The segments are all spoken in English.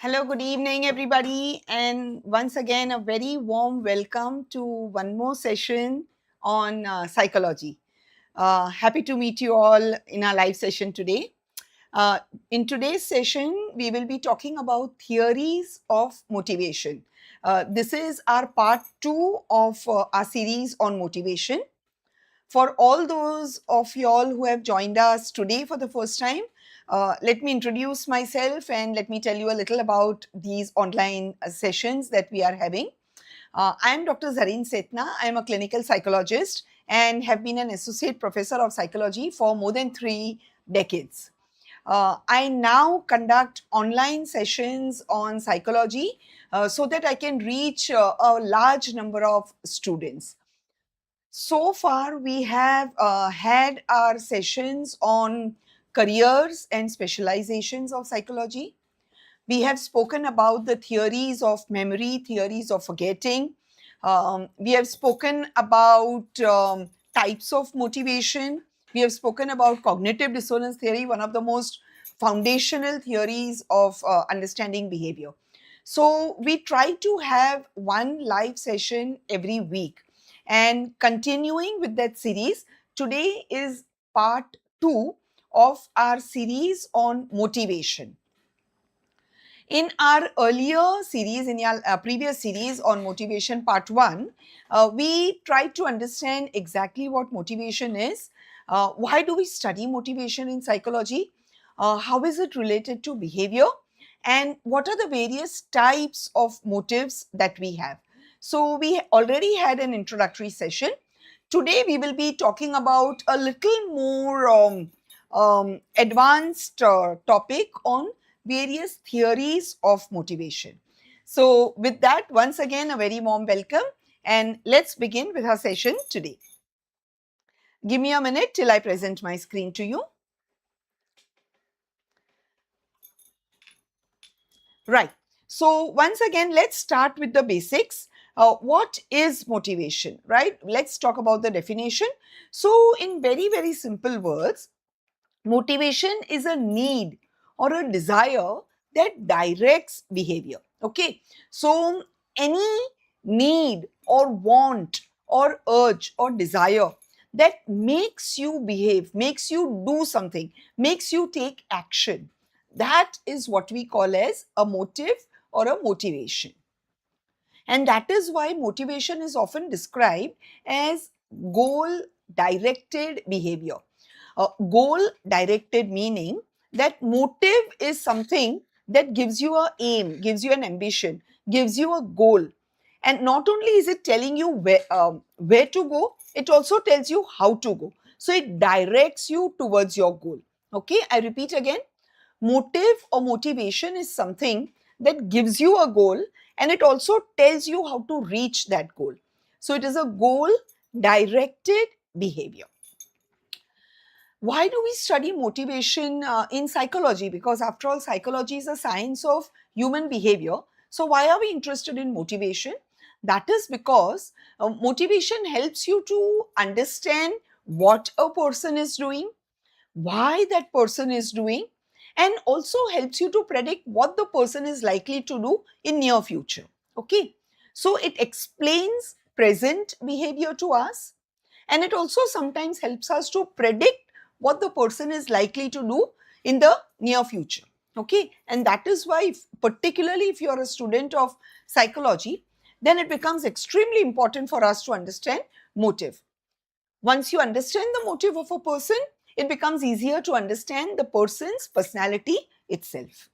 Hello, good evening, everybody. And once again, a very warm welcome to one more session on psychology. Happy to meet you all in our live session today. In today's session, we will be talking about theories of motivation. This is our part two of our series on motivation. For all those of y'all who have joined us today for the first time, let me introduce myself and let me tell you a little about these online sessions that we are having. I am Dr. Zarin Sethna. I am a clinical psychologist and have been an associate professor of psychology for more than 3 decades. I now conduct online sessions on psychology so that I can reach a large number of students. So far, we have had our sessions on careers and specializations of psychology. We have spoken about the theories of memory, theories of forgetting. We have spoken about types of motivation. We have spoken about cognitive dissonance theory, one of the most foundational theories of understanding behavior. So, we try to have one live session every week. And continuing with that series, today is part two of our series on motivation. In our earlier series, in our previous series on motivation part one, we tried to understand exactly what motivation is. Why do we study motivation in psychology? How is it related to behavior? And what are the various types of motives that we have? So, we already had an introductory session. Today, we will be talking about a little more advanced topic on various theories of motivation. So, with that, once again, a very warm welcome, and let's begin with our session today. Give me a minute till I present my screen to you. Right. So, once again, let's start with the basics. What is motivation, right? Let's talk about the definition. So, in very, very simple words, motivation is a need or a desire that directs behavior. Okay. So, any need or want or urge or desire that makes you behave, makes you do something, makes you take action, that is what we call as a motive or a motivation. And that is why motivation is often described as goal directed behavior. Goal directed meaning that motive is something that gives you a aim, gives you an ambition, gives you a goal. And not only is it telling you where to go, it also tells you how to go. So it directs you towards your goal. Okay, I repeat again, motive or motivation is something that gives you a goal and it also tells you how to reach that goal. So it is a goal directed behavior. Why do we study motivation in psychology? Because after all, psychology is a science of human behavior. So why are we interested in motivation? That is because motivation helps you to understand what a person is doing, why that person is doing, and also helps you to predict what the person is likely to do in near future. Okay, so it explains present behavior to us, and it also sometimes helps us to predict what the person is likely to do in the near future. Okay, and that is why particularly if you are a student of psychology, then it becomes extremely important for us to understand motive. Once you understand the motive of a person, it becomes easier to understand the person's personality itself.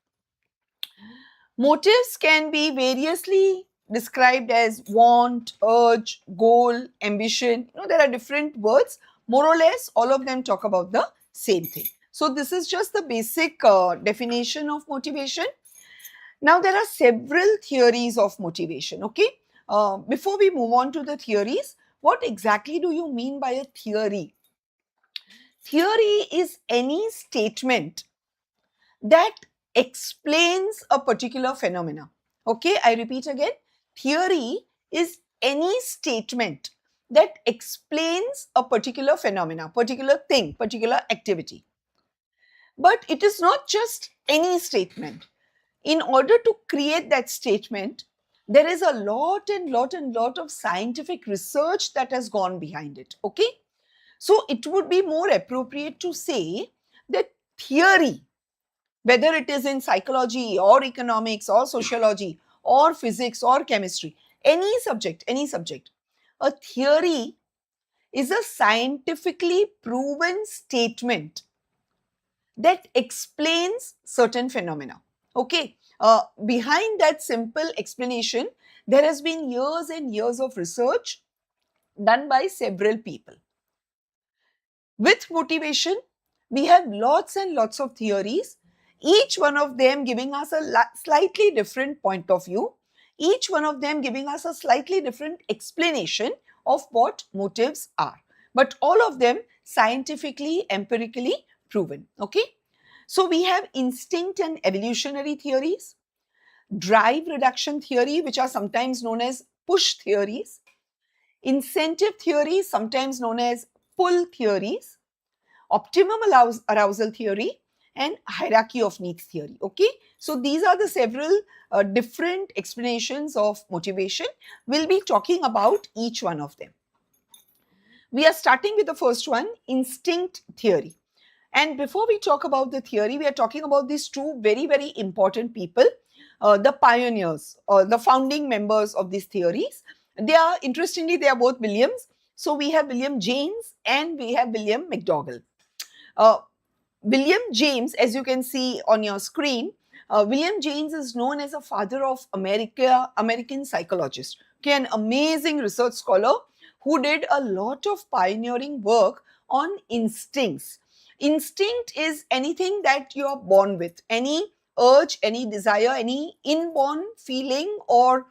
Motives can be variously described as want, urge, goal, ambition. There are different words. More or less, all of them talk about the same thing. So, this is just the basic definition of motivation. Now, there are several theories of motivation. Okay. Before we move on to the theories, what exactly do you mean by a theory? Theory is any statement that explains a particular phenomena. Okay, I repeat again. Theory is any statement that explains a particular phenomena, particular thing, particular activity. But it is not just any statement. in order to create that statement, there is a lot of scientific research that has gone behind it. Okay. So it would be more appropriate to say that theory, whether it is in psychology or economics or sociology or physics or chemistry, any subject, a theory is a scientifically proven statement that explains certain phenomena. Okay. Behind that simple explanation, there has been years and years of research done by several people. With motivation, we have lots and lots of theories, each one of them giving us a slightly different point of view, each one of them giving us a slightly different explanation of what motives are, but all of them scientifically, empirically proven. Okay. So we have instinct and evolutionary theories, drive reduction theory, which are sometimes known as push theories, incentive theories, sometimes known as pull theories, optimum arousal theory, and hierarchy of needs theory. Okay. So these are the several different explanations of motivation. We'll be talking about each one of them. We are starting with the first one, instinct theory. And before we talk about the theory, we are talking about these two very, very important people, the pioneers or the founding members of these theories. Interestingly, they are both Williams. So we have William James and we have William McDougall. Uh, William James, as you can see on your screen, William James is known as a father of American psychologist. Okay, an amazing research scholar who did a lot of pioneering work on instincts. Instinct is anything that you are born with, any urge, any desire, any inborn feeling or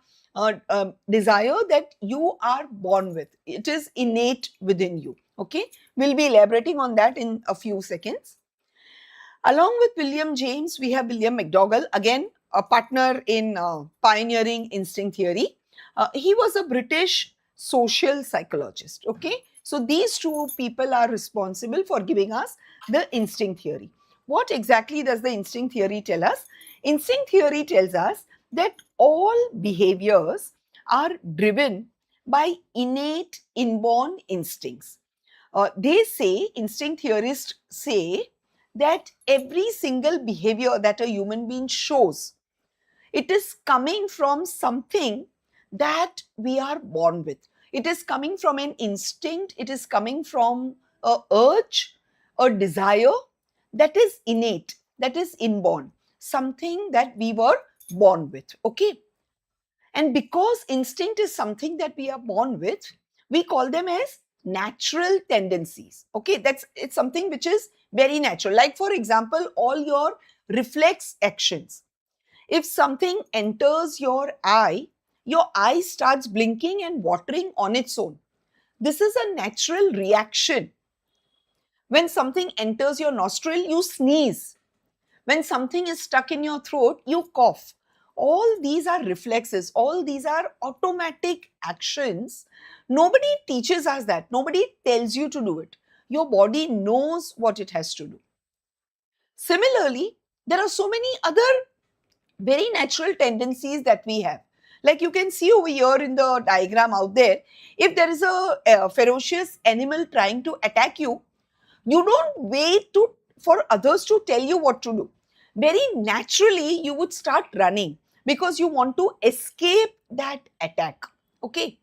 desire that you are born with. It is innate within you. Okay, we'll be elaborating on that in a few seconds. Along with William James, we have William McDougall, again a partner in pioneering instinct theory. He was a British social psychologist. Okay, so these two people are responsible for giving us the instinct theory. What exactly does the instinct theory tell us? Instinct theory tells us that all behaviors are driven by innate inborn instincts. Instinct theorists say that every single behavior that a human being shows, it is coming from something that we are born with. It is coming from an instinct, it is coming from a urge, a desire that is innate, that is inborn, something that we were born with. Okay. And because instinct is something that we are born with, we call them as natural tendencies. Okay, it's something which is very natural. Like for example, all your reflex actions. If something enters your eye starts blinking and watering on its own. This is a natural reaction. When something enters your nostril, you sneeze. When something is stuck in your throat, you cough. All these are reflexes. All these are automatic actions. Nobody teaches us that. Nobody tells you to do it. Your body knows what it has to do. Similarly, there are so many other very natural tendencies that we have. Like you can see over here in the diagram out there, if there is a ferocious animal trying to attack you, you don't wait for others to tell you what to do. Very naturally, you would start running because you want to escape that attack. Okay.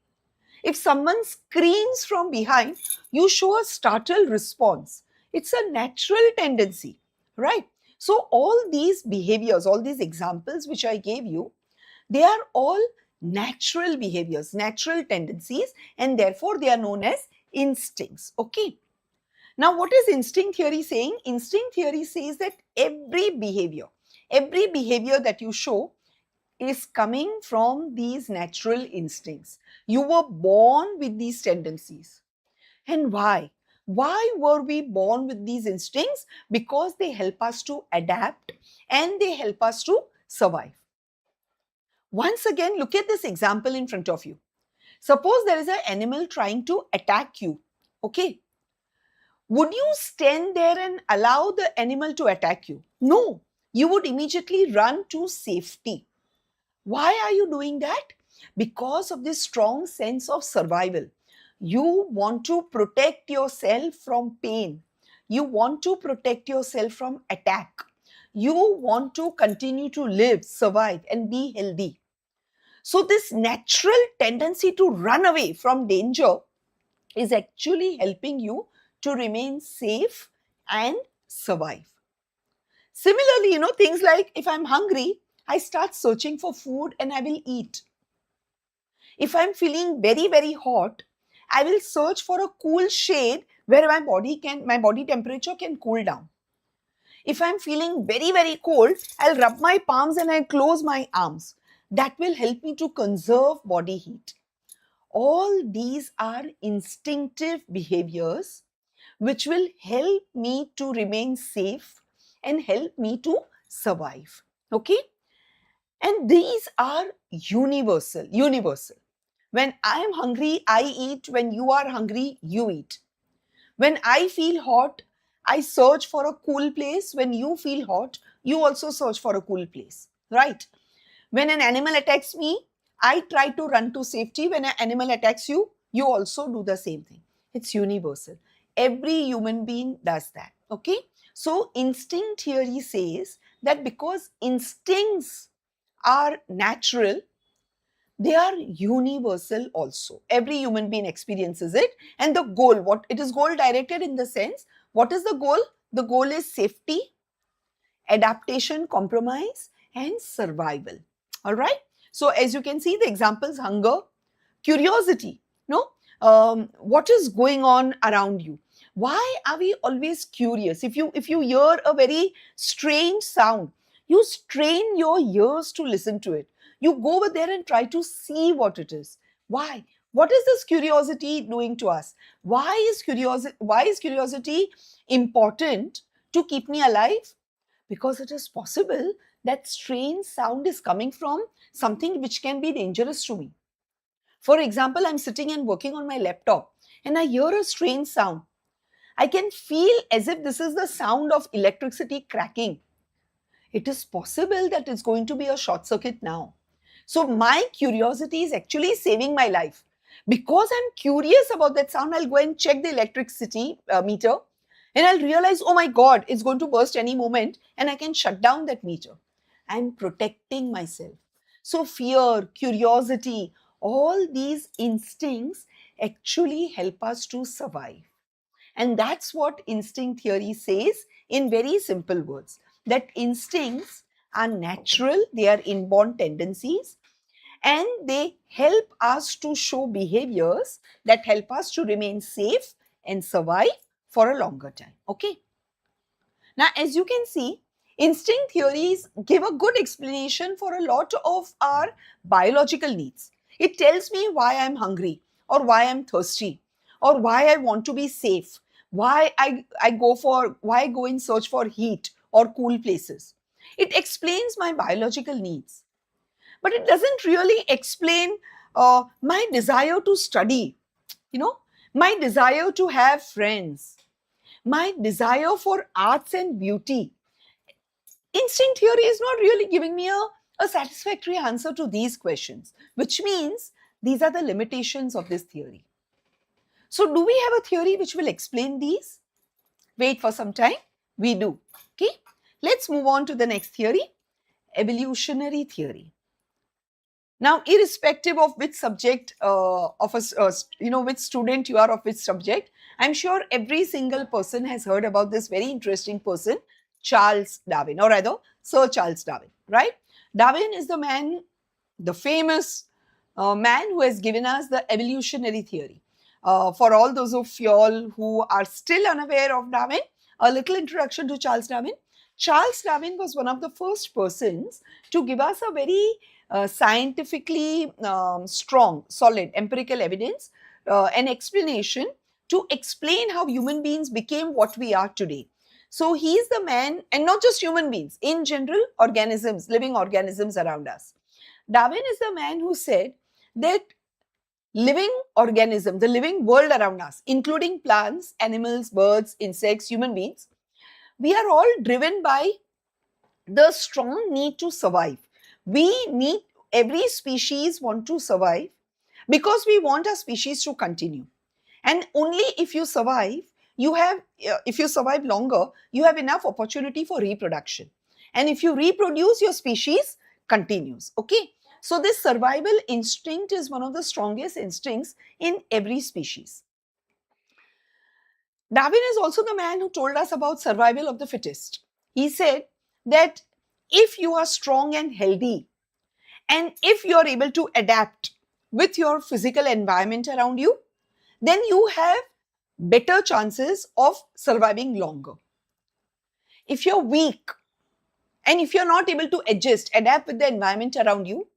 If someone screams from behind, you show a startled response. It's a natural tendency, right? So all these behaviors, all these examples which I gave you, they are all natural behaviors, natural tendencies, and therefore they are known as instincts. Okay. Now, what is instinct theory saying? Instinct theory says that every behavior that you show is coming from these natural instincts. You were born with these tendencies. And why? Why were we born with these instincts? Because they help us to adapt and they help us to survive. Once again, look at this example in front of you. Suppose there is an animal trying to attack you. Okay. Would you stand there and allow the animal to attack you? No. you would immediately run to safety. Why are you doing that? Because of this strong sense of survival. You want to protect yourself from pain. You want to protect yourself from attack. You want to continue to live, survive, and be healthy. So, this natural tendency to run away from danger is actually helping you to remain safe and survive. Similarly, things like if I'm hungry, I start searching for food and I will eat. If I'm feeling very, very hot, I will search for a cool shade where my body temperature can cool down. If I'm feeling very, very cold, I'll rub my palms and I'll close my arms. That will help me to conserve body heat. All these are instinctive behaviors which will help me to remain safe and help me to survive. Okay? And these are universal. Universal. When I am hungry, I eat. When you are hungry, you eat. When I feel hot, I search for a cool place. When you feel hot, you also search for a cool place. Right? When an animal attacks me, I try to run to safety. When an animal attacks you, you also do the same thing. It's universal. Every human being does that. Okay? So, instinct theory says that because instincts are natural, they are universal also. Every human being experiences it. And the goal, what it is goal directed in the sense, what is the goal? The goal is safety, adaptation, compromise, and survival. All right. So as you can see, the examples: hunger, curiosity. No, what is going on around you? Why are we always curious? If you hear a very strange sound, you strain your ears to listen to it. You go over there and try to see what it is. Why? What is this curiosity doing to us? Why is curiosity important to keep me alive? Because it is possible that strange sound is coming from something which can be dangerous to me. For example, I'm sitting and working on my laptop and I hear a strange sound. I can feel as if this is the sound of electricity cracking. It is possible that it's going to be a short circuit now. So my curiosity is actually saving my life. Because I'm curious about that sound, I'll go and check the electricity meter and I'll realize, oh my God, it's going to burst any moment and I can shut down that meter. I'm protecting myself. So fear, curiosity, all these instincts actually help us to survive. And that's what instinct theory says in very simple words, that instincts are natural, they are inborn tendencies, and they help us to show behaviors that help us to remain safe and survive for a longer time. Okay. Now, as you can see, instinct theories give a good explanation for a lot of our biological needs. It tells me why I'm hungry or why I'm thirsty or why I want to be safe, why I go in search for heat or cool places. It explains my biological needs, but it doesn't really explain my desire to study, you know, my desire to have friends, my desire for arts and beauty. Instinct theory is not really giving me a satisfactory answer to these questions, which means these are the limitations of this theory. So, do we have a theory which will explain these? Wait for some time. We do. Okay. Let's move on to the next theory, evolutionary theory. Now, irrespective of which subject which student you are of which subject, I'm sure every single person has heard about this very interesting person, Charles Darwin, or rather, Sir Charles Darwin, right? Darwin is the man, the famous man who has given us the evolutionary theory. For all those of you all who are still unaware of Darwin, a little introduction to Charles Darwin. Charles Darwin was one of the first persons to give us a very scientifically strong, solid, empirical evidence, an explanation to explain how human beings became what we are today. So he is the man, and not just human beings, in general, organisms, living organisms around us. Darwin is the man who said that living organism, the living world around us, including plants, animals, birds, insects, human beings, we are all driven by the strong need to survive. Every species want to survive because we want our species to continue. And only if you survive, if you survive longer, you have enough opportunity for reproduction. And if you reproduce, your species continues. Okay. So this survival instinct is one of the strongest instincts in every species. Darwin is also the man who told us about survival of the fittest. He said that if you are strong and healthy, and if you are able to adapt with your physical environment around you, then you have better chances of surviving longer. If you're weak and if you're not able to adapt with the environment around you,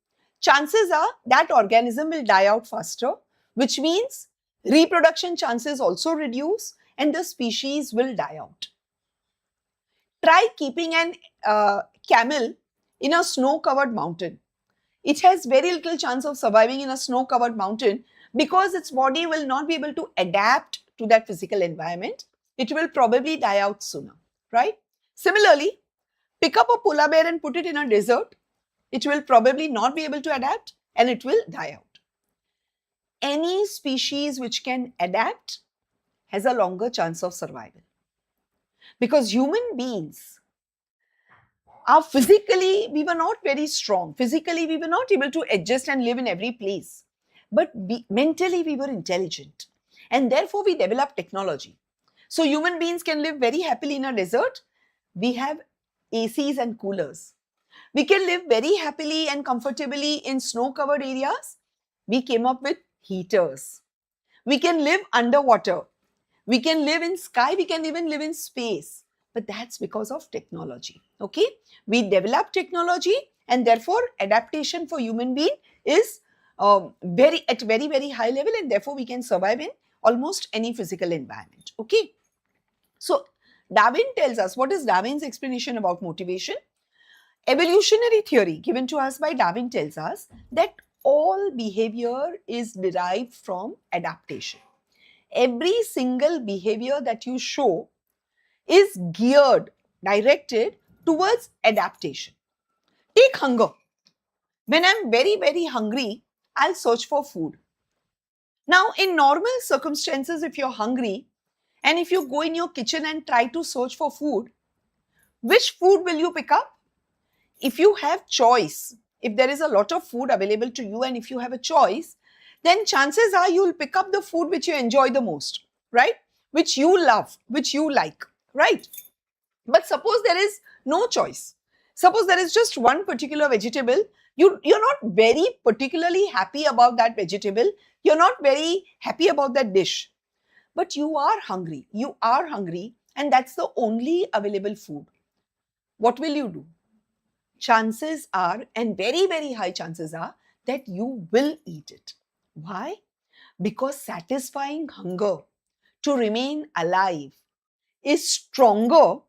chances are that organism will die out faster, which means reproduction chances also reduce and the species will die out. Try keeping an camel in a snow-covered mountain. It has very little chance of surviving in a snow-covered mountain because its body will not be able to adapt to that physical environment. It will probably die out sooner, right? Similarly, pick up a polar bear and put it in a desert. It will probably not be able to adapt and it will die out. Any species which can adapt has a longer chance of survival. Because human beings are physically, we were not very strong. Physically, we were not able to adjust and live in every place. But mentally, we were intelligent. And therefore, we developed technology. So, human beings can live very happily in a desert. We have ACs and coolers. We can live very happily and comfortably in snow-covered areas. We came up with heaters. We can live underwater. We can live in sky. We can even live in space. But that's because of technology. Okay? We develop technology and therefore adaptation for human being is very high level and therefore we can survive in almost any physical environment. Okay? So Darwin tells us, what is Darwin's explanation about motivation? Evolutionary theory given to us by Darwin tells us that all behavior is derived from adaptation. Every single behavior that you show is directed towards adaptation. Take hunger. When I'm very hungry, I'll search for food. Now, in normal circumstances, if you're hungry and if you go in your kitchen and try to search for food, which food will you pick up? If you have choice, if there is a lot of food available to you and if you have a choice, then chances are you'll pick up the food which you enjoy the most, right? Which you love, which you like, right? But suppose there is no choice. Suppose there is just one particular vegetable. You're not very particularly happy about that vegetable. You're not very happy about that dish. But you are hungry. You are hungry and that's the only available food. What will you do? Chances are, and very high chances are, that you will eat it. Why? Because satisfying hunger to remain alive is stronger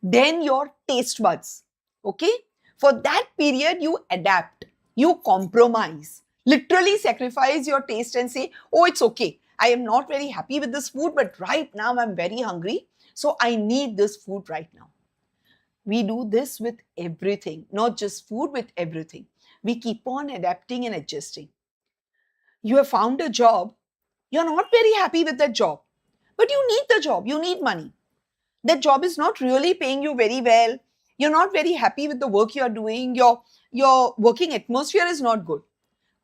than your taste buds. Okay? For that period, you adapt, you compromise, literally sacrifice your taste and say, oh, it's okay. I am not very happy with this food, but right now I'm very hungry. So I need this food right now. We do this with everything, not just food, with everything. We keep on adapting and adjusting. You have found a job, you're not very happy with that job, but you need the job, you need money. That job is not really paying you very well. You're not very happy with the work you're doing. Your working atmosphere is not good.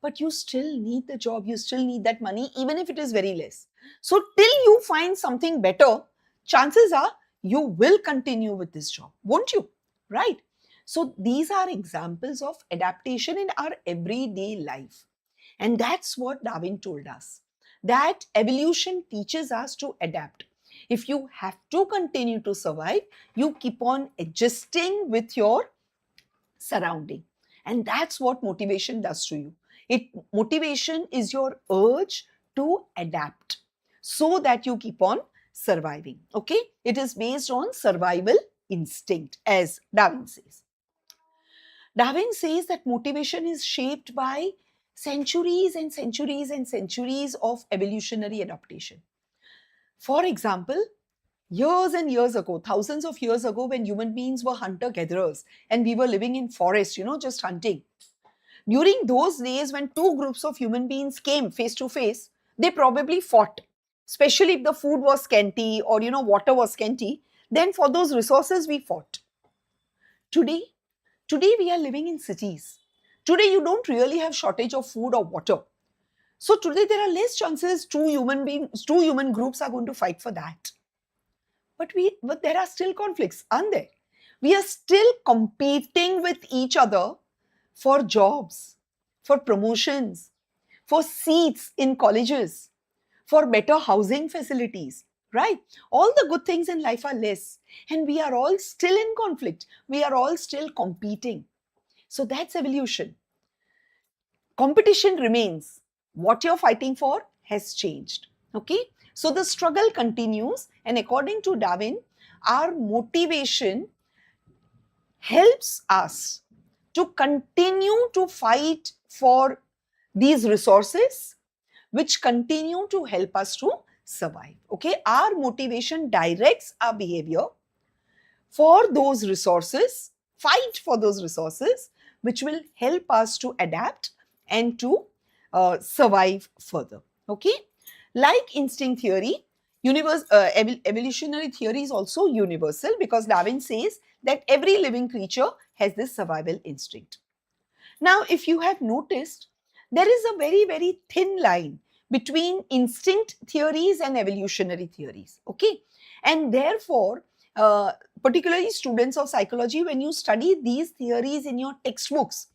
But you still need the job, you still need that money, even if it is very less. So till you find something better, chances are you will continue with this job, won't you? Right? So these are examples of adaptation in our everyday life. And that's what Darwin told us, that evolution teaches us to adapt. If you have to continue to survive, you keep on adjusting with your surrounding. And that's what motivation does to you. Motivation is your urge to adapt so that you keep on surviving. Okay? It is based on survival instinct, as Darwin says. Darwin says that motivation is shaped by centuries and centuries and centuries of evolutionary adaptation. For example, Years and years ago, thousands of years ago, when human beings were hunter-gatherers and we were living in forests, just hunting. During those days, when two groups of human beings came face to face, they probably fought. Especially if the food was scanty or water was scanty, then for those resources we fought. Today, today we are living in cities. Today you don't really have shortage of food or water. So today there are less chances two human groups are going to fight for that. But there are still conflicts, aren't there? We are still competing with each other for jobs, for promotions, for seats in colleges, for better housing facilities, right? All the good things in life are less, and we are all still in conflict. We are all still competing. So that's evolution. Competition remains. What you're fighting for has changed. Okay? So the struggle continues, and according to Darwin, our motivation helps us to continue to fight for these resources which continue to help us to survive. Okay, our motivation directs our behavior for those resources, fight for those resources which will help us to adapt and to survive further. Okay, like instinct theory, evolutionary theory is also universal, because Darwin says that every living creature has this survival instinct. Now, if you have noticed, there is a very, very thin line between instinct theories and evolutionary theories. Okay. And therefore, particularly students of psychology, when you study these theories in your textbooks,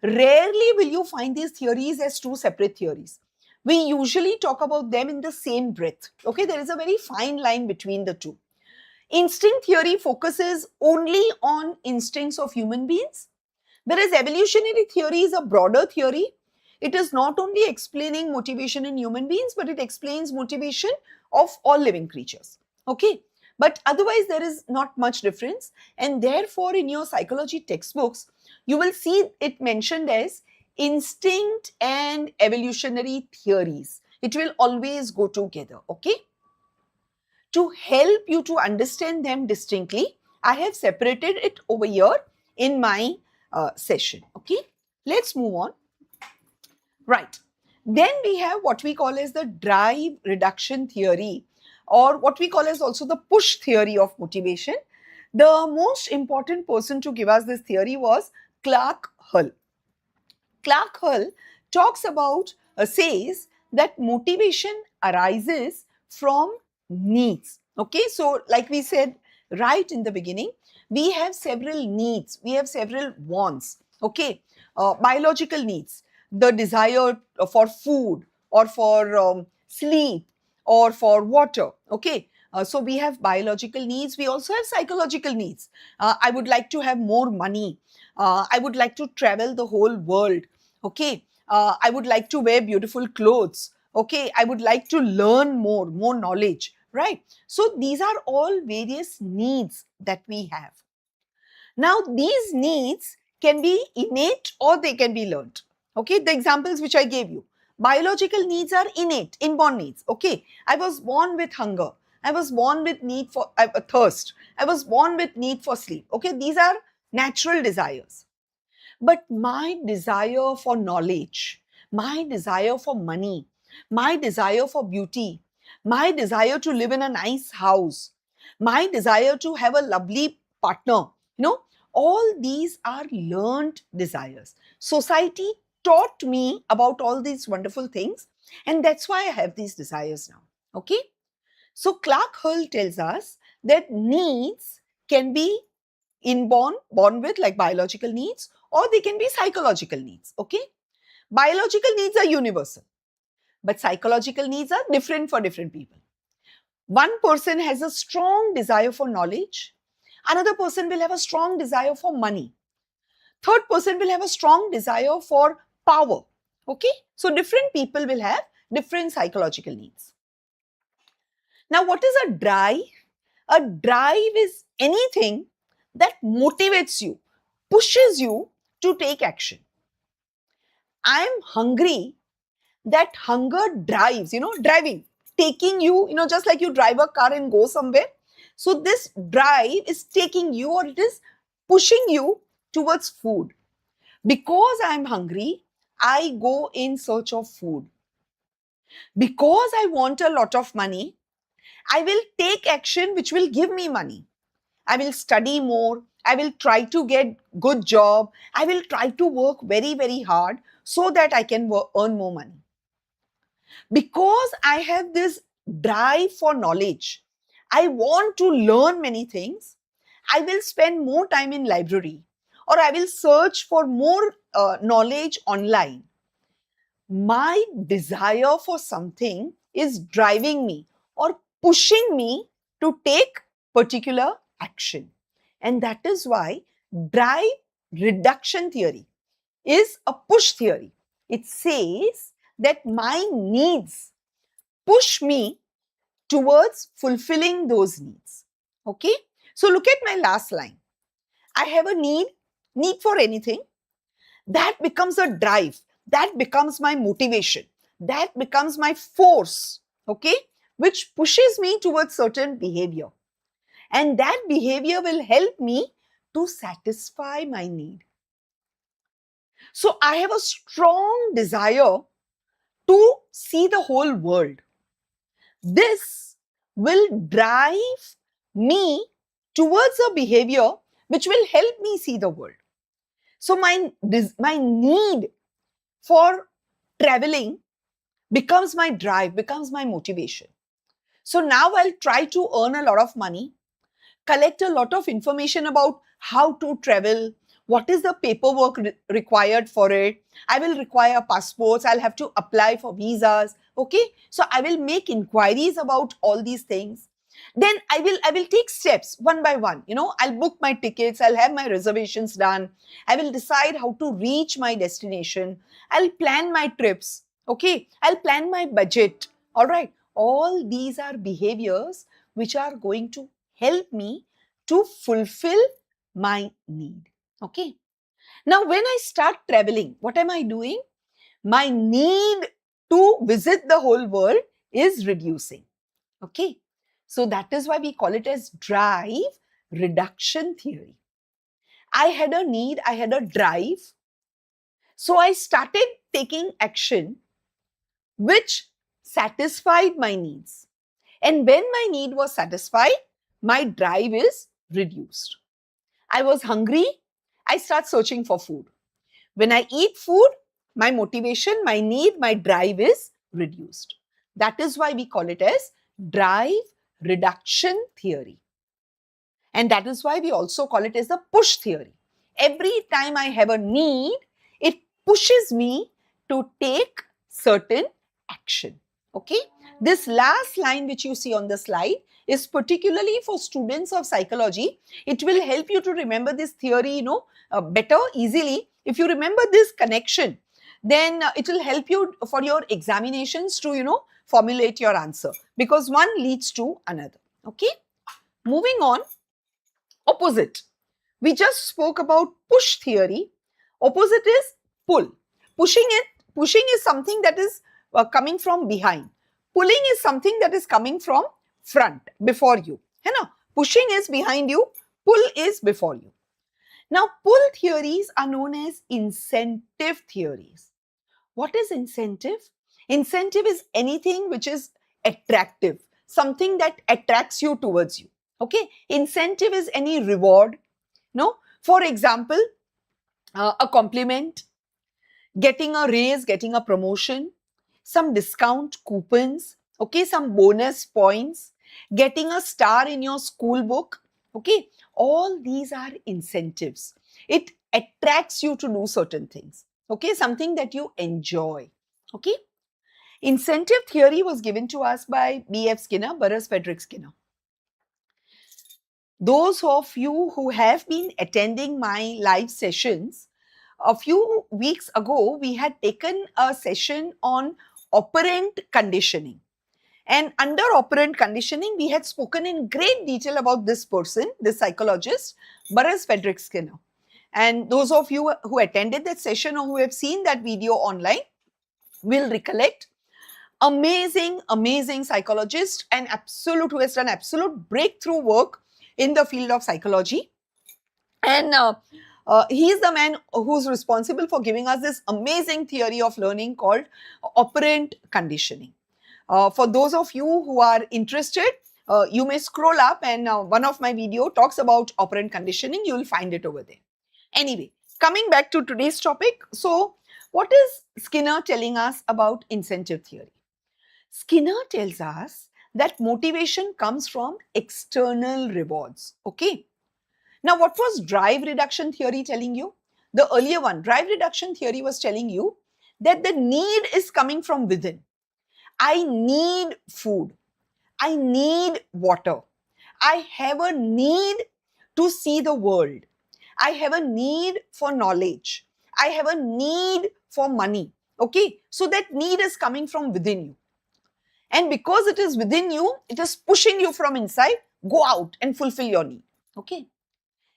rarely will you find these theories as two separate theories. We usually talk about them in the same breath. Okay. There is a very fine line between the two. Instinct theory focuses only on instincts of human beings, whereas evolutionary theory is a broader theory. It is not only explaining motivation in human beings, but it explains motivation of all living creatures. Okay. But otherwise, there is not much difference. And therefore, in your psychology textbooks, you will see it mentioned as instinct and evolutionary theories. It will always go together. Okay. To help you to understand them distinctly, I have separated it over here in my session. Okay, let's move on. Right. Then we have what we call as the drive reduction theory, or what we call as also the push theory of motivation. The most important person to give us this theory was Clark Hull. Clark Hull talks about, says that motivation arises from needs. Okay, so like we said right in the beginning, we have several needs, we have several wants. Okay, biological needs, the desire for food or for sleep or for water. Okay, so we have biological needs, we also have psychological needs. I would like to have more money. I would like to travel the whole world. Okay, I would like to wear beautiful clothes. Okay, I would like to learn more knowledge, right? So these are all various needs that we have. Now, these needs can be innate or they can be learned. Okay, the examples which I gave you. Biological needs are innate, inborn needs. Okay, I was born with hunger. I was born with need for thirst. I was born with need for sleep. Okay, these are natural desires. But my desire for knowledge, my desire for money, my desire for beauty, my desire to live in a nice house, my desire to have a lovely partner, all these are learned desires. Society taught me about all these wonderful things, and that's why I have these desires now. Okay? So Clark Hull tells us that needs can be born with, like biological needs, or they can be psychological needs. Okay, biological needs are universal, but psychological needs are different for different people. One person has a strong desire for knowledge, another person will have a strong desire for money, third person will have a strong desire for power. Okay, so different people will have different psychological needs. Now, what is a drive? A drive is anything that motivates you, pushes you to take action. I am hungry. That hunger drives, driving, taking you, just like you drive a car and go somewhere. So this drive is taking you, or it is pushing you towards food. Because I am hungry, I go in search of food. Because I want a lot of money, I will take action which will give me money. I will study more. I will try to get good job. I will try to work very, very hard so that I can earn more money. Because I have this drive for knowledge, I want to learn many things. I will spend more time in library, or I will search for more knowledge online. My desire for something is driving me or pushing me to take particular action. And that is why drive reduction theory is a push theory. It says that my needs push me towards fulfilling those needs. Okay? So look at my last line. I have a need for anything. That becomes a drive. That becomes my motivation. That becomes my force. Okay? Which pushes me towards certain behavior. And that behavior will help me to satisfy my need. So I have a strong desire to see the whole world. This will drive me towards a behavior which will help me see the world. So my need for traveling becomes my drive, becomes my motivation. So now I'll try to earn a lot of money, collect a lot of information about how to travel, what is the paperwork required for it. I will require passports, I'll have to apply for visas. Okay, so I will make inquiries about all these things. Then I will take steps one by one. I'll book my tickets, I'll have my reservations done, I will decide how to reach my destination, I'll plan my trips. Okay, I'll plan my budget. All right, all these are behaviors which are going to help me to fulfill my need. Okay. Now, when I start traveling, what am I doing? My need to visit the whole world is reducing. Okay. So that is why we call it as drive reduction theory. I had a need, I had a drive. So I started taking action which satisfied my needs. And when my need was satisfied, my drive is reduced. I was hungry, I start searching for food. When I eat food, my motivation, my need, my drive is reduced. That is why we call it as drive reduction theory. And that is why we also call it as the push theory. Every time I have a need, it pushes me to take certain action. Okay. This last line which you see on the slide is particularly for students of psychology. It will help you to remember this theory, better, easily. If you remember this connection, then it will help you for your examinations to, formulate your answer, because one leads to another. Okay. Moving on, opposite. We just spoke about push theory. Opposite is pull. Pushing is something that is coming from behind. Pulling is something that is coming from front, before you. Pushing is behind you, pull is before you. Now, pull theories are known as incentive theories. What is incentive? Incentive is anything which is attractive, something that attracts you towards you. Okay, incentive is any reward. No, for example, a compliment, getting a raise, getting a promotion, some discount coupons, okay, some bonus points, getting a star in your school book. Okay, all these are incentives. It attracts you to do certain things. Okay, something that you enjoy. Okay, incentive theory was given to us by B.F. Skinner, Burrus Frederick Skinner. Those of you who have been attending my live sessions, a few weeks ago, we had taken a session on operant conditioning. And under operant conditioning, we had spoken in great detail about this person, this psychologist, Burrus Frederick Skinner. And those of you who attended that session or who have seen that video online will recollect. Amazing psychologist, and absolute who has done absolute breakthrough work in the field of psychology. And he is the man who's responsible for giving us this amazing theory of learning called operant conditioning. For those of you who are interested, you may scroll up, and one of my video talks about operant conditioning. You will find it over there. Anyway, coming back to today's topic. So, what is Skinner telling us about incentive theory? Skinner tells us that motivation comes from external rewards. Okay. Now, what was drive reduction theory telling you? The earlier one, drive reduction theory, was telling you that the need is coming from within. I need food. I need water. I have a need to see the world. I have a need for knowledge. I have a need for money. Okay. So that need is coming from within you. And because it is within you, it is pushing you from inside. Go out and fulfill your need. Okay.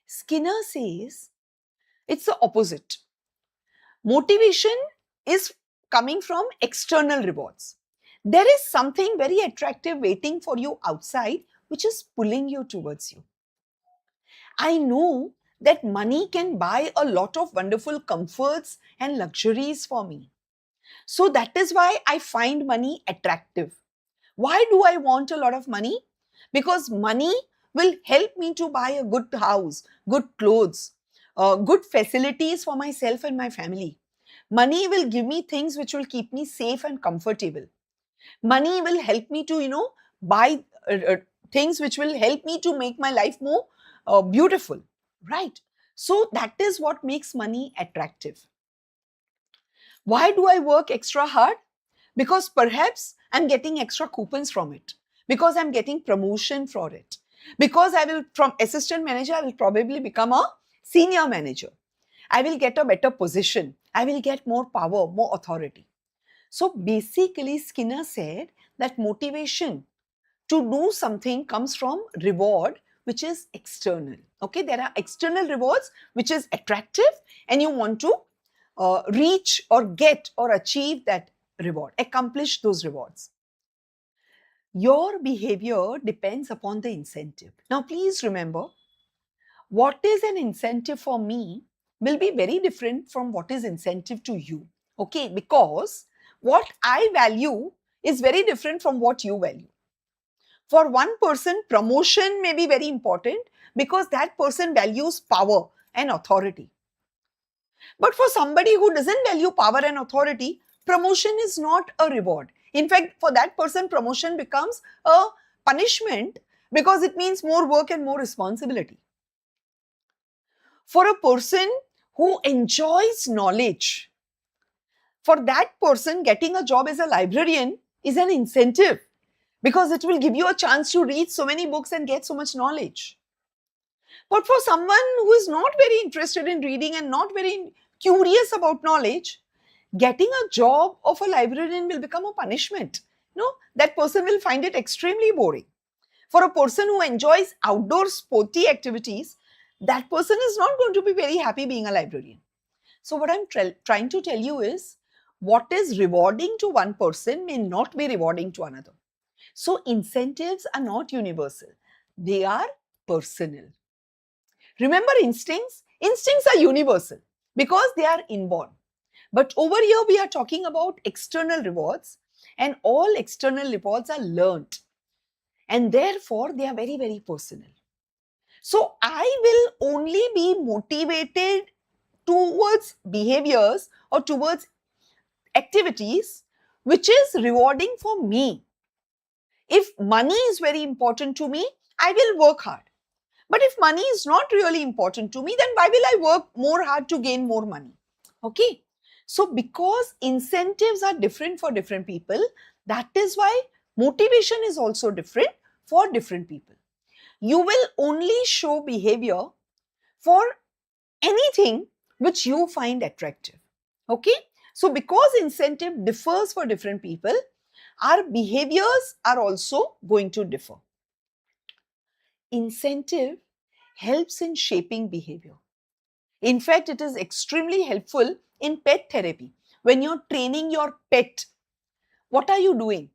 Skinner says it's the opposite. Motivation is coming from external rewards. There is something very attractive waiting for you outside, which is pulling you towards you. I know that money can buy a lot of wonderful comforts and luxuries for me. So that is why I find money attractive. Why do I want a lot of money? Because money will help me to buy a good house, good clothes, good facilities for myself and my family. Money will give me things which will keep me safe and comfortable. Money will help me to, buy things which will help me to make my life more beautiful, right? So that is what makes money attractive. Why do I work extra hard? Because perhaps I'm getting extra coupons from it, because I'm getting promotion for it, because I will, from assistant manager, I will probably become a senior manager. I will get a better position. I will get more power, more authority. So basically, Skinner said that motivation to do something comes from reward, which is external. Okay, there are external rewards, which is attractive, and you want to reach or get or achieve that reward, accomplish those rewards. Your behavior depends upon the incentive. Now, please remember, what is an incentive for me will be very different from what is incentive to you. Okay, because what I value is very different from what you value. For one person, promotion may be very important because that person values power and authority. But for somebody who doesn't value power and authority, promotion is not a reward. In fact, for that person, promotion becomes a punishment because it means more work and more responsibility. For a person who enjoys knowledge, for that person, getting a job as a librarian is an incentive because it will give you a chance to read so many books and get so much knowledge. But for someone who is not very interested in reading and not very curious about knowledge, getting a job of a librarian will become a punishment. No, that person will find it extremely boring. For a person who enjoys outdoor sporty activities, that person is not going to be very happy being a librarian. So what I'm trying to tell you is, what is rewarding to one person may not be rewarding to another. So incentives are not universal. They are personal. Remember instincts? Instincts are universal because they are inborn. But over here we are talking about external rewards, and all external rewards are learnt. And therefore they are very, very personal. So I will only be motivated towards behaviors or towards activities which is rewarding for me. If money is very important to me, I will work hard. But if money is not really important to me, then why will I work more hard to gain more money? Okay. So because incentives are different for different people, that is why motivation is also different for different people. You will only show behavior for anything which you find attractive. Okay. So because incentive differs for different people, our behaviors are also going to differ. Incentive helps in shaping behavior. In fact, it is extremely helpful in pet therapy. When you're training your pet What are you doing?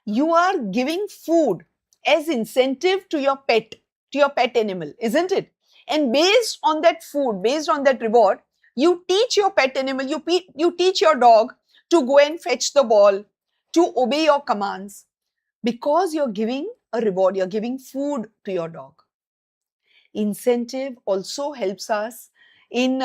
You are giving food as incentive to your pet animal, isn't it? And based on that food, based on that reward, you teach your pet animal, you teach your dog to go and fetch the ball, to obey your commands, because you're giving a reward, you're giving food to your dog. Incentive also helps us in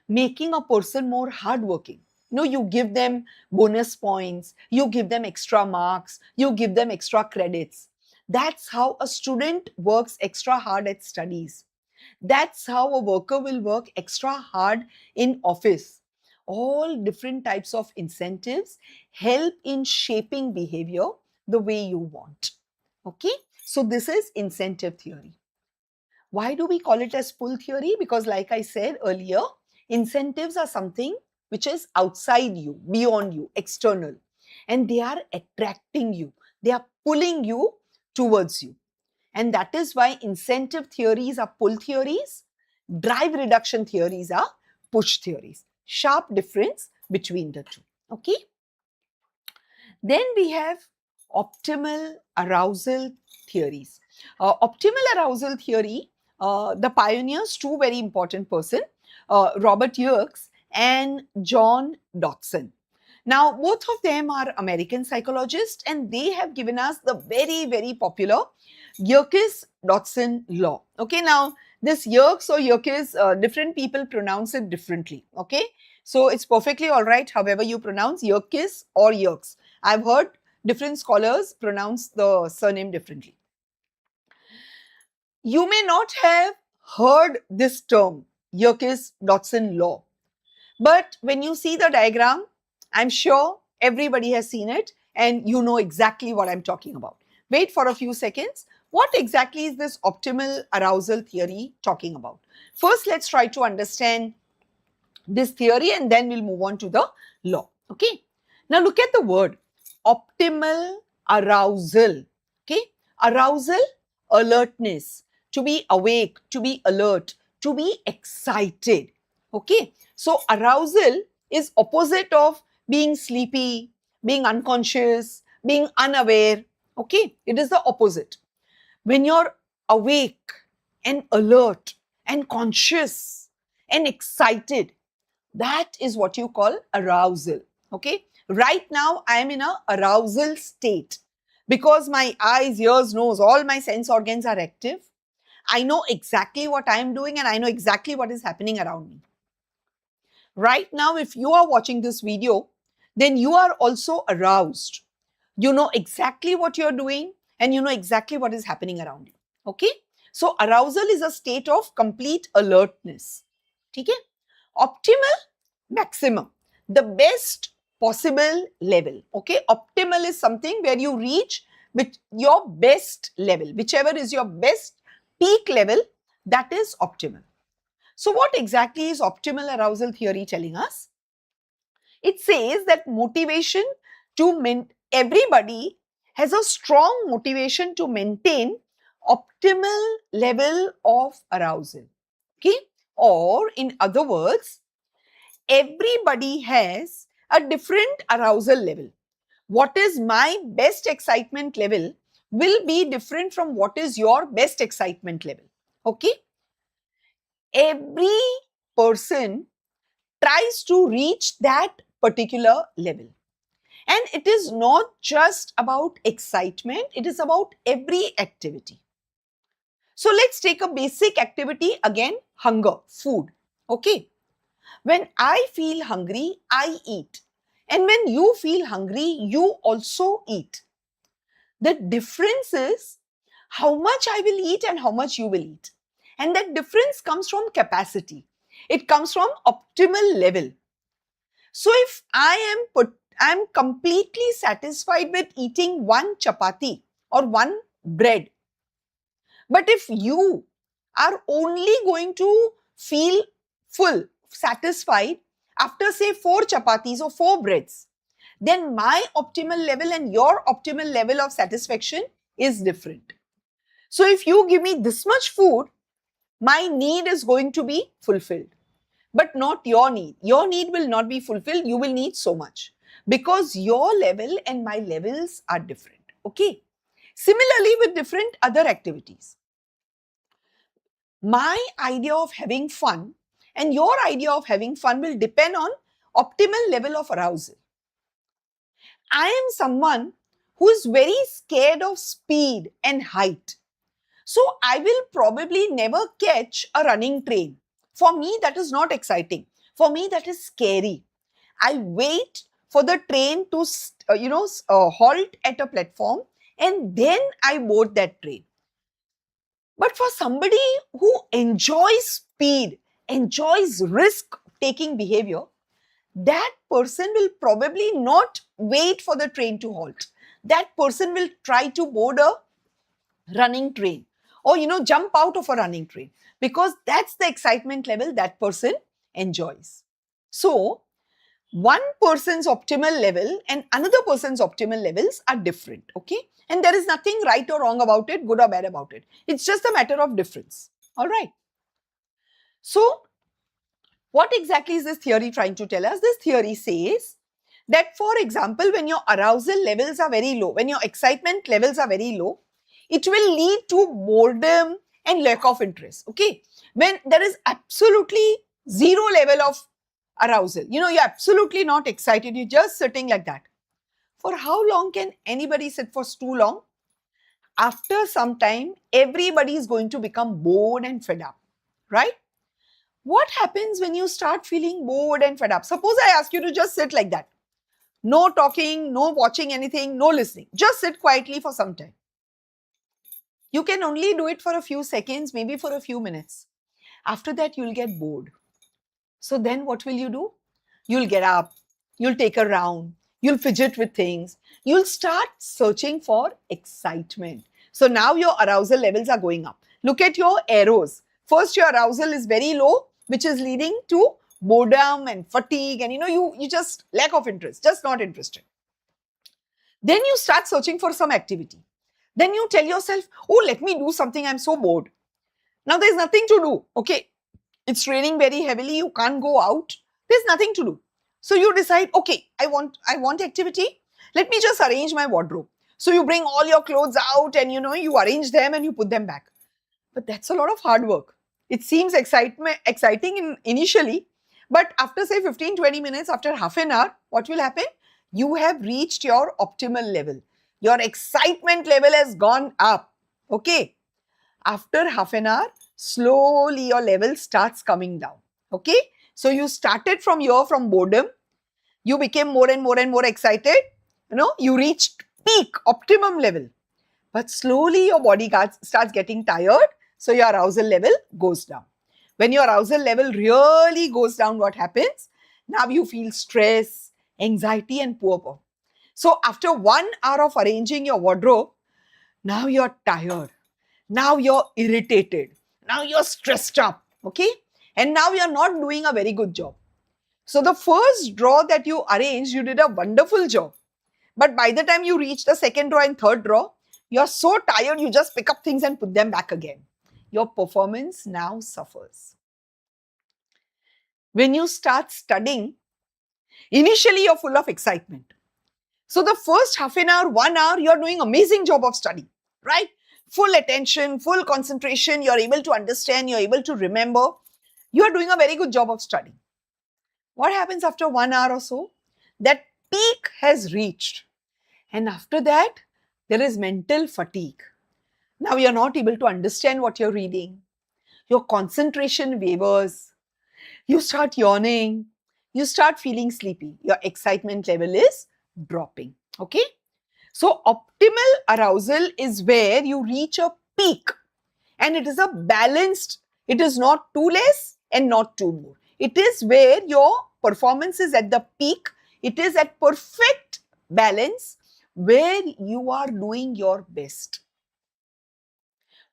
making a person more hardworking. You give them bonus points, you give them extra marks, you give them extra credits. That's how a student works extra hard at studies. That's how a worker will work extra hard in office. All different types of incentives help in shaping behavior the way you want. Okay, so this is incentive theory. Why do we call it as pull theory? Because like I said earlier, incentives are something which is outside you, beyond you, external. And they are attracting you. They are pulling you towards you. And that is why incentive theories are pull theories. Drive reduction theories are push theories. Sharp difference between the two. Okay. Then we have optimal arousal theories. Optimal arousal theory, the pioneers, two very important person, Robert Yerkes and John Dodson. Now, both of them are American psychologists, and they have given us the very, very popular Yerkes-Dodson law. Okay, now this Yerkes or Yerkes, different people pronounce it differently. Okay, so it's perfectly all right however you pronounce Yerkes or Yerkes. I've heard different scholars pronounce the surname differently. You may not have heard this term, Yerkes-Dodson law, but when you see the diagram, I'm sure everybody has seen it and you know exactly what I'm talking about. Wait for a few seconds. What exactly is this optimal arousal theory talking about? First, let's try to understand this theory and then we'll move on to the law. Okay. Now look at the word optimal arousal. Okay. Arousal, alertness, to be awake, to be alert, to be excited. Okay. So arousal is opposite of being sleepy, being unconscious, being unaware. Okay. It is the opposite. When you're awake and alert and conscious and excited, that is what you call arousal. Okay. Right now, I am in a arousal state because my eyes, ears, nose, all my sense organs are active. I know exactly what I am doing and I know exactly what is happening around me. Right now, if you are watching this video, then you are also aroused. You know exactly what you're doing and you know exactly what is happening around you. Okay. So arousal is a state of complete alertness. Okay. Optimal, maximum, the best possible level. Okay. Optimal is something where you reach with your best level, whichever is your best peak level, that is optimal. So what exactly is optimal arousal theory telling us? It says that motivation to everybody has a strong motivation to maintain optimal level of arousal. Okay. Or in other words, everybody has a different arousal level. What is my best excitement level will be different from what is your best excitement level. Okay. Every person tries to reach that particular level. And it is not just about excitement, it is about every activity. So let's take a basic activity again, hunger, food. Okay. When I feel hungry, I eat. And when you feel hungry, you also eat. The difference is how much I will eat and how much you will eat. And that difference comes from capacity. It comes from optimal level. So if I am completely satisfied with eating one chapati or one bread, but if you are only going to feel full, satisfied after say 4 chapatis or 4 breads, then my optimal level and your optimal level of satisfaction is different. So if you give me this much food, my need is going to be fulfilled, but not your need. Your need will not be fulfilled. You will need so much. because your level and my levels are different. Okay. Similarly, with different other activities, my idea of having fun and your idea of having fun will depend on optimal level of arousal. I am someone who is very scared of speed and height. So I will probably never catch a running train. For me, that is not exciting. For me, that is scary. I wait for the train to, halt at a platform, and then I board that train. But for somebody who enjoys speed, enjoys risk taking behavior, that person will probably not wait for the train to halt. That person will try to board a running train or, jump out of a running train, because that's the excitement level that person enjoys. So, one person's optimal level and another person's optimal levels are different, okay? And there is nothing right or wrong about it, good or bad about it. It's just a matter of difference, all right? So, what exactly is this theory trying to tell us? This theory says that, for example, when your arousal levels are very low, when your excitement levels are very low, it will lead to boredom and lack of interest, okay? When there is absolutely zero level of arousal, you're absolutely not excited, you're just sitting like that. For how long can anybody sit for too long? After some time, everybody is going to become bored and fed up, right? What happens when you start feeling bored and fed up? Suppose I ask you to just sit like that. No talking, no watching anything, no listening. Just sit quietly for some time. You can only do it for a few seconds, maybe for a few minutes. After that, you'll get bored. So then what will you do? You'll get up, you'll take a round, you'll fidget with things, you'll start searching for excitement. So now your arousal levels are going up. Look at your arrows. First, your arousal is very low, which is leading to boredom and fatigue, and you just lack of interest, just not interested. Then you start searching for some activity. Then you tell yourself, oh, let me do something, I'm so bored. Now there's nothing to do, okay? It's raining very heavily, you can't go out, there's nothing to do. So you decide, okay, I want activity, let me just arrange my wardrobe. So you bring all your clothes out and you arrange them and you put them back. But that's a lot of hard work. It seems exciting initially, but after say 15-20 minutes, after half an hour, what will happen? You have reached your optimal level. Your excitement level has gone up. Okay. After half an hour, slowly your level starts coming down. Okay. So you started from boredom. You became more and more and more excited. You reached peak optimum level. But slowly your body starts getting tired. So your arousal level goes down. When your arousal level really goes down, what happens? Now you feel stress, anxiety and poor performance. So after 1 hour of arranging your wardrobe, now you're tired. Now you're irritated. Now you're stressed up. Okay? And now you're not doing a very good job. So the first draw that you arranged, you did a wonderful job. But by the time you reach the second draw and third draw, you're so tired, you just pick up things and put them back again. Your performance now suffers. When you start studying, initially you're full of excitement. So the first half an hour, 1 hour, you're doing amazing job of study, right? Full attention, full concentration, you're able to understand, you're able to remember. You're doing a very good job of study. What happens after 1 hour or so? That peak has reached. And after that, there is mental fatigue. Now you're not able to understand what you're reading. Your concentration wavers. You start yawning. You start feeling sleepy. Your excitement level is dropping. Okay? So optimal arousal is where you reach a peak. And it is a balanced, it is not too less and not too more. It is where your performance is at the peak. It is at perfect balance where you are doing your best.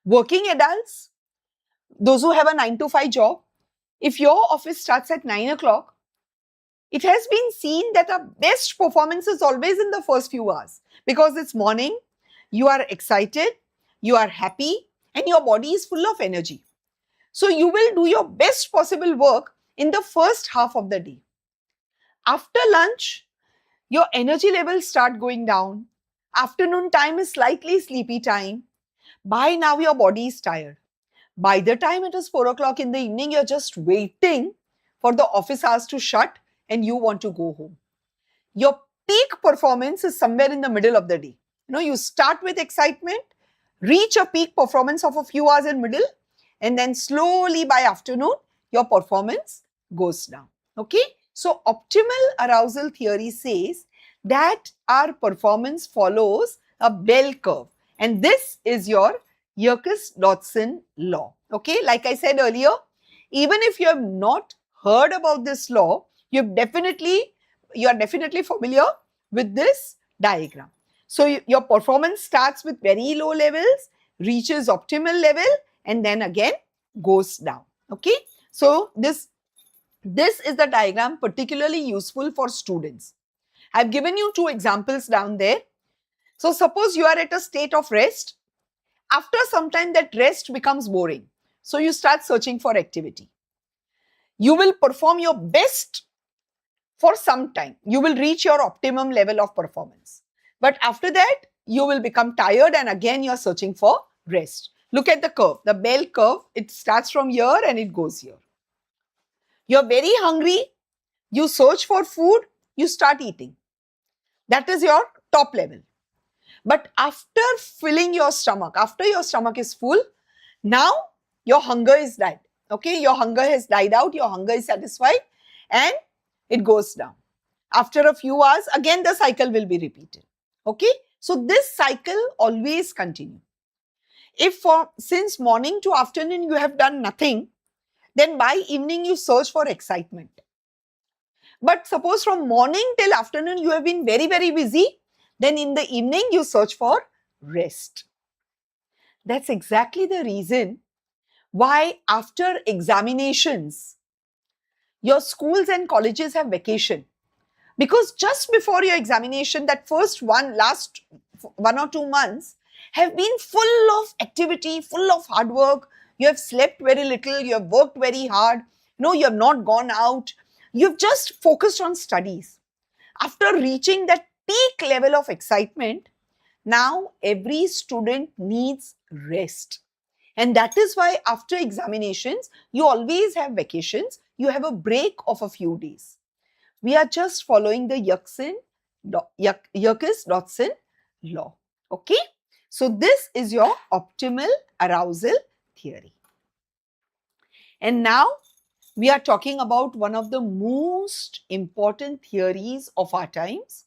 Working adults, those who have a 9-to-5 job, if your office starts at 9 o'clock, it has been seen that our best performance is always in the first few hours, because it's morning, you are excited, you are happy, and your body is full of energy. So you will do your best possible work in the first half of the day. After lunch, Your energy levels start going down. Afternoon time is slightly sleepy time. By now, your body is tired. By the time it is 4 o'clock in the evening, you're just waiting for the office hours to shut and you want to go home. Your peak performance is somewhere in the middle of the day. You start with excitement, reach a peak performance of a few hours in middle, and then slowly by afternoon, your performance goes down. Okay? So optimal arousal theory says that our performance follows a bell curve. And this is your Yerkes-Dodson law. Okay? Like I said earlier, even if you have not heard about this law, you are definitely familiar with this diagram. So your performance starts with very low levels, reaches optimal level, and then again goes down. Okay. So this is the diagram particularly useful for students. I've given you two examples down there. So suppose you are at a state of rest. After some time, that rest becomes boring. So you start searching for activity. You will perform your best for some time. You will reach your optimum level of performance. But after that, you will become tired and again you're searching for rest. Look at the curve, the bell curve. It starts from here and it goes here. You're very hungry. You search for food. You start eating. That is your top level. But after filling your stomach, after your stomach is full, now your hunger is died. Okay, your hunger has died out. Your hunger is satisfied and it goes down. After a few hours, again the cycle will be repeated. Okay, so this cycle always continues. If since morning to afternoon you have done nothing, then by evening you search for excitement. But suppose from morning till afternoon you have been very, very busy, then in the evening you search for rest. That's exactly the reason why after examinations, your schools and colleges have vacation. Because just before your examination, that last 1 or 2 months have been full of activity, full of hard work. You have slept very little, you have worked very hard. You have not gone out. You've just focused on studies. After reaching that peak level of excitement, now every student needs rest. And that is why after examinations, you always have vacations. You have a break of a few days. We are just following the Yerkes-Dodson law. Okay. So this is your optimal arousal theory. And now we are talking about one of the most important theories of our times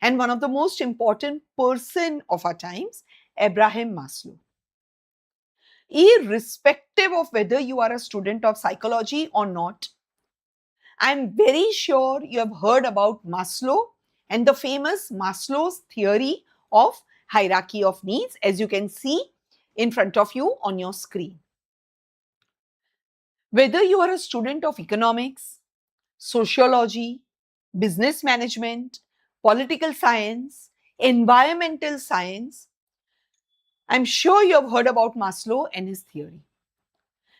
and one of the most important person of our times, Abraham Maslow. Irrespective of whether you are a student of psychology or not, I'm very sure you have heard about Maslow and the famous Maslow's theory of hierarchy of needs, as you can see in front of you on your screen. Whether you are a student of economics, sociology, business management, political science, environmental science, I'm sure you have heard about Maslow and his theory.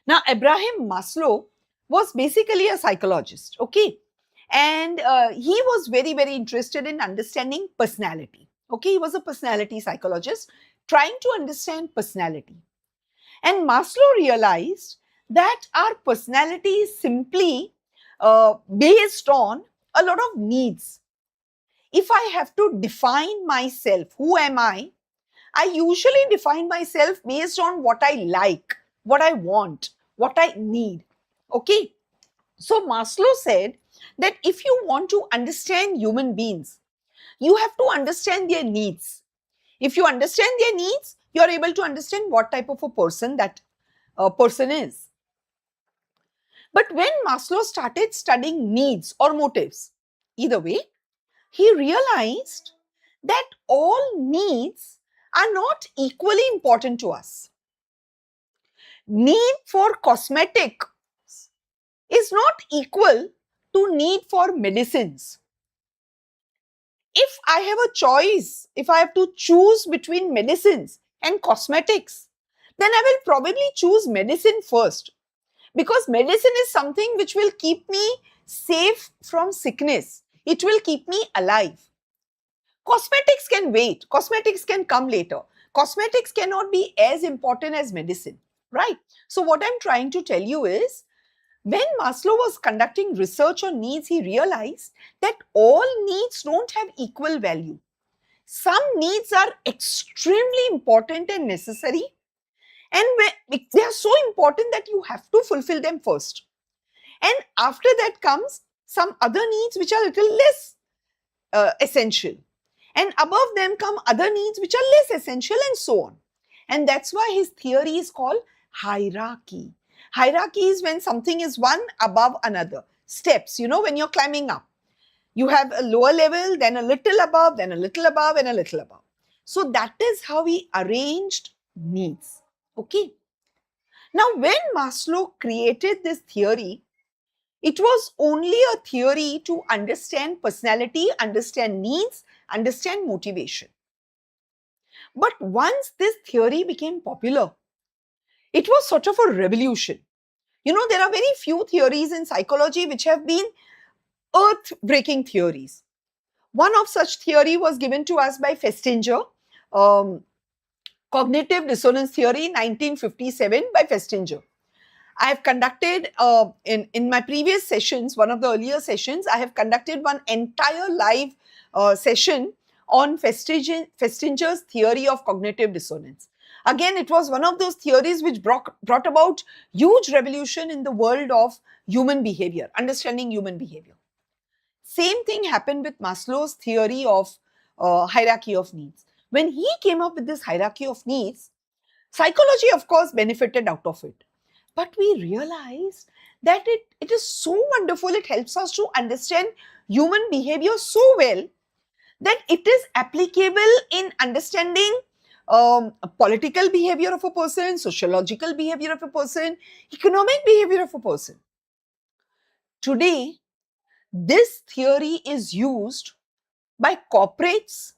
Now, Abraham Maslow was basically a psychologist, okay? And he was very, very interested in understanding personality. Okay, he was a personality psychologist trying to understand personality. And Maslow realized that our personality is simply based on a lot of needs. If I have to define myself, who am I usually define myself based on what I like, what I want, what I need. Okay. So Maslow said that if you want to understand human beings, you have to understand their needs. If you understand their needs, you are able to understand what type of a person that person is. But when Maslow started studying needs or motives, either way, he realized that all needs are not equally important to us. Need for cosmetics is not equal to need for medicines. If I have a choice, if I have to choose between medicines and cosmetics, then I will probably choose medicine first, because medicine is something which will keep me safe from sickness. It will keep me alive. Cosmetics can wait. Cosmetics can come later. Cosmetics cannot be as important as medicine, right? So what I'm trying to tell you is, when Maslow was conducting research on needs, he realized that all needs don't have equal value. Some needs are extremely important and necessary, and they are so important that you have to fulfill them first. And after that comes some other needs which are a little less essential. And above them come other needs which are less essential, and so on. And that's why his theory is called hierarchy. Hierarchy is when something is one above another. Steps, when you're climbing up. You have a lower level, then a little above, then a little above, and a little above. So that is how he arranged needs. Okay. Now, when Maslow created this theory, it was only a theory to understand personality, understand needs, understand motivation. But once this theory became popular, it was sort of a revolution. There are very few theories in psychology which have been earth-breaking theories. One of such theory was given to us by Festinger, cognitive dissonance theory, 1957 by Festinger. I have conducted in my previous sessions, one of the earlier sessions, I have conducted one entire live session on Festinger's theory of cognitive dissonance. Again, it was one of those theories which brought about huge revolution in the world of human behavior, understanding human behavior. Same thing happened with Maslow's theory of hierarchy of needs. When he came up with this hierarchy of needs, psychology, of course, benefited out of it. But we realized that it is so wonderful, it helps us to understand human behavior so well that it is applicable in understanding political behavior of a person, sociological behavior of a person, economic behavior of a person. Today, this theory is used by corporates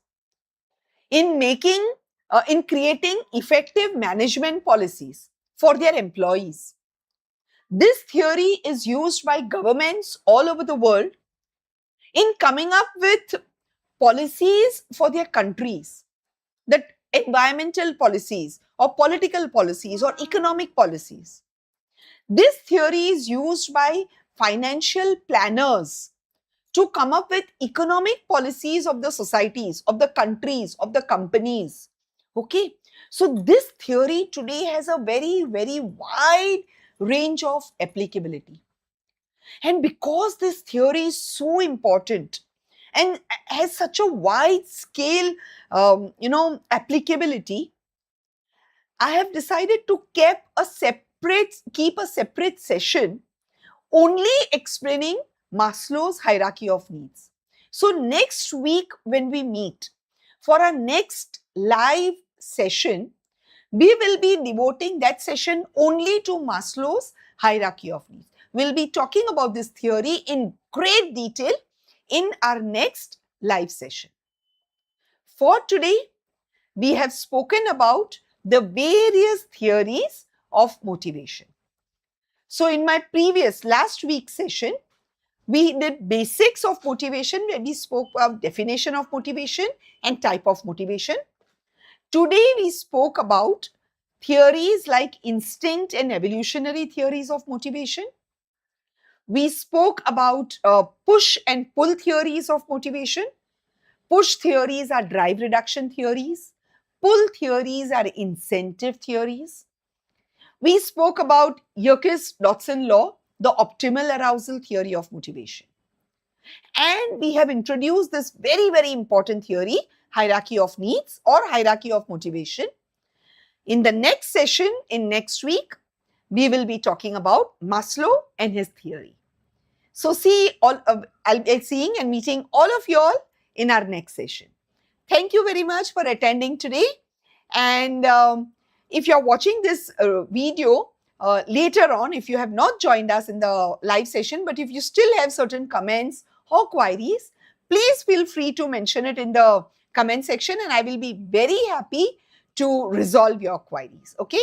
in creating effective management policies for their employees. This theory is used by governments all over the world in coming up with policies for their countries, that environmental policies or political policies or economic policies. This theory is used by financial planners to come up with economic policies of the societies, of the countries, of the companies. Okay. So this theory today has a very, very wide range of applicability. And because this theory is so important and has such a wide scale, applicability, I have decided to keep a separate session only explaining Maslow's hierarchy of needs. So next week when we meet for our next live session, we will be devoting that session only to Maslow's hierarchy of needs. We'll be talking about this theory in great detail in our next live session. For today, we have spoken about the various theories of motivation. So in my last week's session, we did basics of motivation, where we spoke about definition of motivation and type of motivation. Today, we spoke about theories like instinct and evolutionary theories of motivation. We spoke about push and pull theories of motivation. Push theories are drive reduction theories. Pull theories are incentive theories. We spoke about Yerkes Dodson law, the optimal arousal theory of motivation. And we have introduced this very, very important theory, hierarchy of needs or hierarchy of motivation. In the next session, in next week, we will be talking about Maslow and his theory. So I'll be seeing and meeting all of you all in our next session. Thank you very much for attending today. And if you're watching this video later on, if you have not joined us in the live session, but if you still have certain comments or queries, please feel free to mention it in the comment section and I will be very happy to resolve your queries. Okay.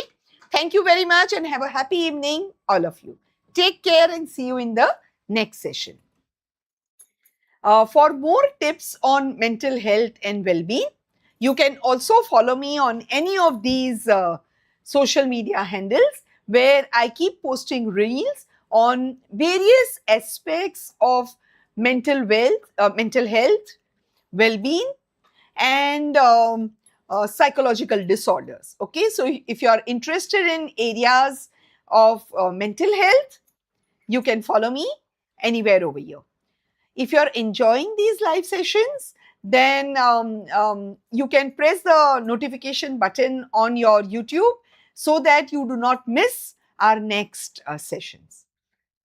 Thank you very much and have a happy evening, all of you. Take care and see you in the next session. For more tips on mental health and well-being, you can also follow me on any of these social media handles where I keep posting reels on various aspects of mental health, well-being, and psychological disorders. Okay, so if you are interested in areas of mental health, you can follow me anywhere over here. If you're enjoying these live sessions, then you can press the notification button on your YouTube so that you do not miss our next sessions.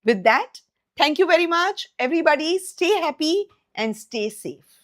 With that, thank you very much. Everybody, stay happy and stay safe.